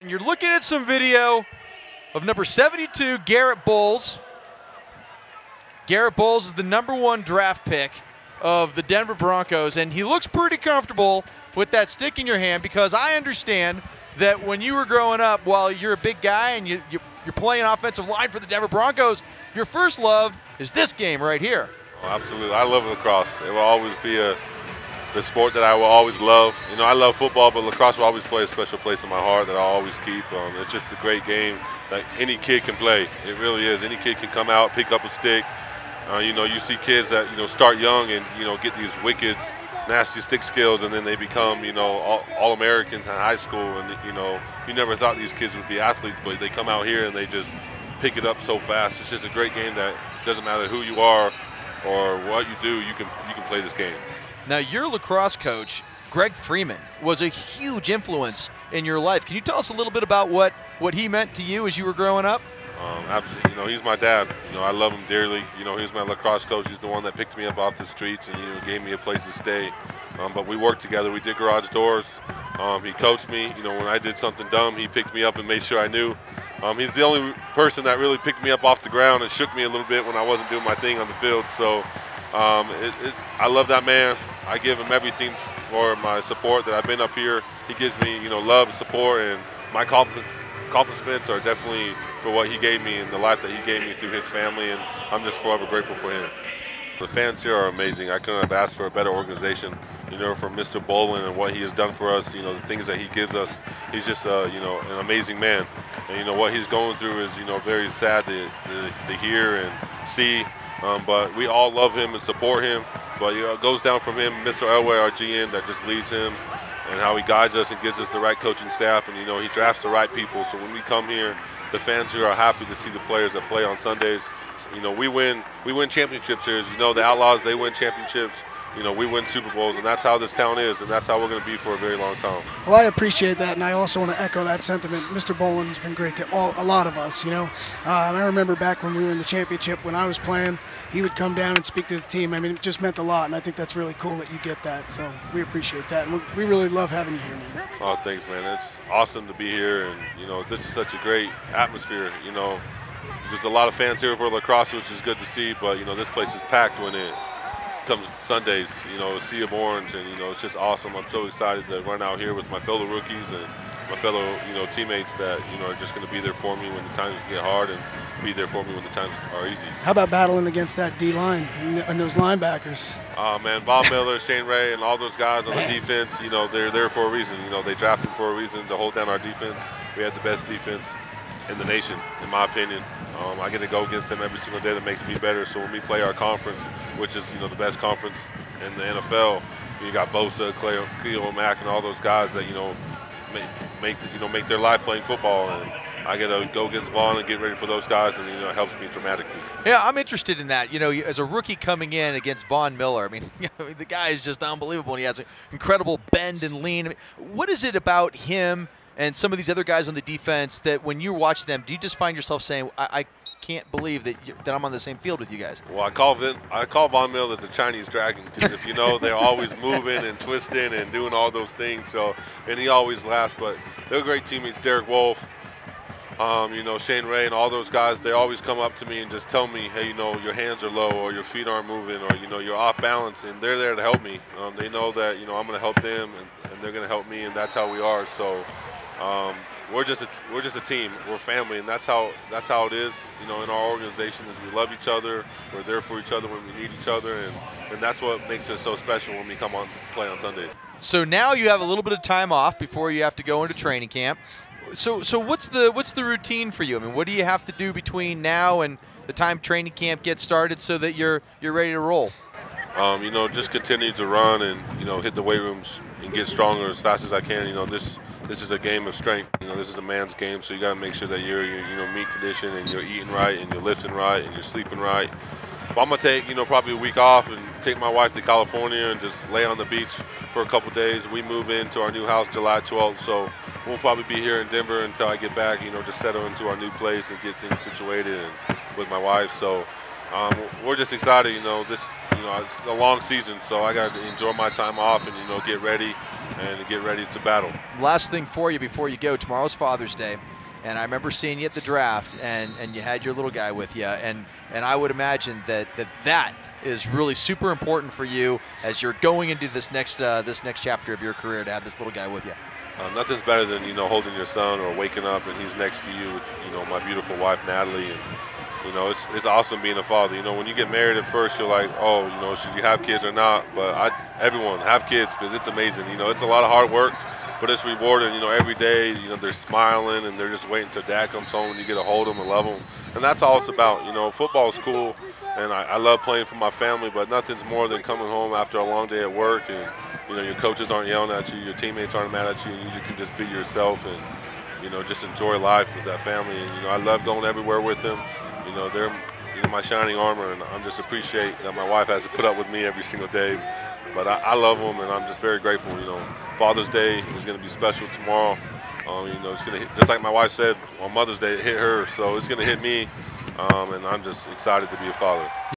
You're looking at some video of number 72, Garett Bolles. Garett Bolles is the #1 draft pick of the Denver Broncos, and he looks pretty comfortable with that stick in your hand, because I understand that when you were growing up, while you're a big guy and you're playing offensive line for the Denver Broncos, your first love is this game right here. Oh, absolutely. I love lacrosse. It will always be the sport that I will always love. You know, I love football, but lacrosse will always play a special place in my heart that I'll always keep. It's just a great game that any kid can play. It really is. Any kid can come out, pick up a stick. You know, you see kids that, start young and, get these wicked, nasty stick skills, and then they become, all-Americans in high school. And, you never thought these kids would be athletes, but they come out here and they just pick it up so fast. It's just a great game that doesn't matter who you are or what you do, you can play this game. Now, your lacrosse coach, Greg Freeman, was a huge influence in your life. Can you tell us a little bit about what he meant to you as you were growing up? Absolutely. He's my dad. I love him dearly. He was my lacrosse coach. He's the one that picked me up off the streets and gave me a place to stay. But we worked together. We did garage doors. He coached me. When I did something dumb, he picked me up and made sure I knew. He's the only person that really picked me up off the ground and shook me a little bit when I wasn't doing my thing on the field. So I love that man. I give him everything for my support that I've been up here. He gives me, love and support, and my accomplishments are definitely for what he gave me and the life that he gave me through his family, and I'm just forever grateful for him. The fans here are amazing. I couldn't have asked for a better organization, from Mr. Bolin and what he has done for us, the things that he gives us. He's just, an amazing man. And, what he's going through is, very sad to hear and see. But we all love him and support him. But it goes down from him, Mr. Elway, our GM, that just leads him, and how he guides us and gives us the right coaching staff, and he drafts the right people. So when we come here, the fans here are happy to see the players that play on Sundays. We win championships here. As the Outlaws, they win championships. We win Super Bowls, and that's how this town is, and that's how we're going to be for a very long time. Well, I appreciate that, and I also want to echo that sentiment. Mr. Bolin's been great to a lot of us, I remember back when we were in the championship, when I was playing, he would come down and speak to the team. I mean, it just meant a lot, and I think that's really cool that you get that. So we appreciate that, and we really love having you here, man. Oh, thanks, man. It's awesome to be here, and, this is such a great atmosphere, There's a lot of fans here for lacrosse, which is good to see, but, this place is packed when it comes Sundays, a sea of orange, and it's just awesome. I'm so excited to run out here with my fellow rookies and my fellow teammates that are just going to be there for me when the times get hard and be there for me when the times are easy. How about battling against that D-line and those linebackers? Oh man, Von Miller, Shane Ray, and all those guys on the defense, they're there for a reason. They drafted for a reason to hold down our defense. We have the best defense in the nation, in my opinion. I get to go against them every single day. That makes me better. So when we play our conference, which is the best conference in the NFL, you got Bosa, Cleo Mack, and all those guys that make their life playing football. And I get to go against Vaughn and get ready for those guys, and it helps me dramatically. Yeah, I'm interested in that. As a rookie coming in against Von Miller, I mean, the guy is just unbelievable, and he has an incredible bend and lean. I mean, what is it about him and some of these other guys on the defense that when you watch them, do you just find yourself saying, I can't believe that I'm on the same field with you guys? Well, I call Von Miller the Chinese dragon, because if they're always moving and twisting and doing all those things. So, and he always laughs. But they're great teammates. Derek Wolf, Shane Ray, and all those guys. They always come up to me and just tell me, hey, your hands are low, or your feet aren't moving, or you're off balance, and they're there to help me. They know that I'm going to help them, and they're going to help me, and that's how we are. So. We're just a team. We're family, and that's how it is. In our organization, is we love each other. We're there for each other when we need each other, and that's what makes us so special when we come on play on Sundays. So now you have a little bit of time off before you have to go into training camp. So what's the routine for you? I mean, what do you have to do between now and the time training camp gets started so that you're ready to roll? Just continue to run and hit the weight rooms and get stronger as fast as I can. This is a game of strength. This is a man's game, so you got to make sure that you're meat condition, and you're eating right, and you're lifting right, and you're sleeping right. But I'm gonna take probably a week off and take my wife to California and just lay on the beach for a couple days. We move into our new house July 12th, so we'll probably be here in Denver until I get back. Just settle into our new place and get things situated and with my wife. So we're just excited. It's a long season, so I got to enjoy my time off and get ready and to get ready to battle. Last thing for you before you go, tomorrow's Father's Day, and I remember seeing you at the draft, and you had your little guy with you, and I would imagine that is really super important for you as you're going into this next chapter of your career, to have this little guy with you. Nothing's better than, holding your son or waking up and he's next to you with, my beautiful wife, Natalie. And, it's awesome being a father. When you get married at first, you're like, oh, should you have kids or not? But everyone have kids, because it's amazing. It's a lot of hard work, but it's rewarding. Every day, they're smiling and they're just waiting till dad comes home and you get to hold them and love them. And that's all it's about. Football is cool, and I love playing for my family, but nothing's more than coming home after a long day at work and, your coaches aren't yelling at you, your teammates aren't mad at you, and you can just be yourself and, just enjoy life with that family. And, I love going everywhere with them. They're my shining armor, and I just appreciate that my wife has to put up with me every single day. But I love them, and I'm just very grateful. Father's Day is going to be special tomorrow. It's going to hit, just like my wife said on Mother's Day, it hit her, so it's going to hit me, and I'm just excited to be a father.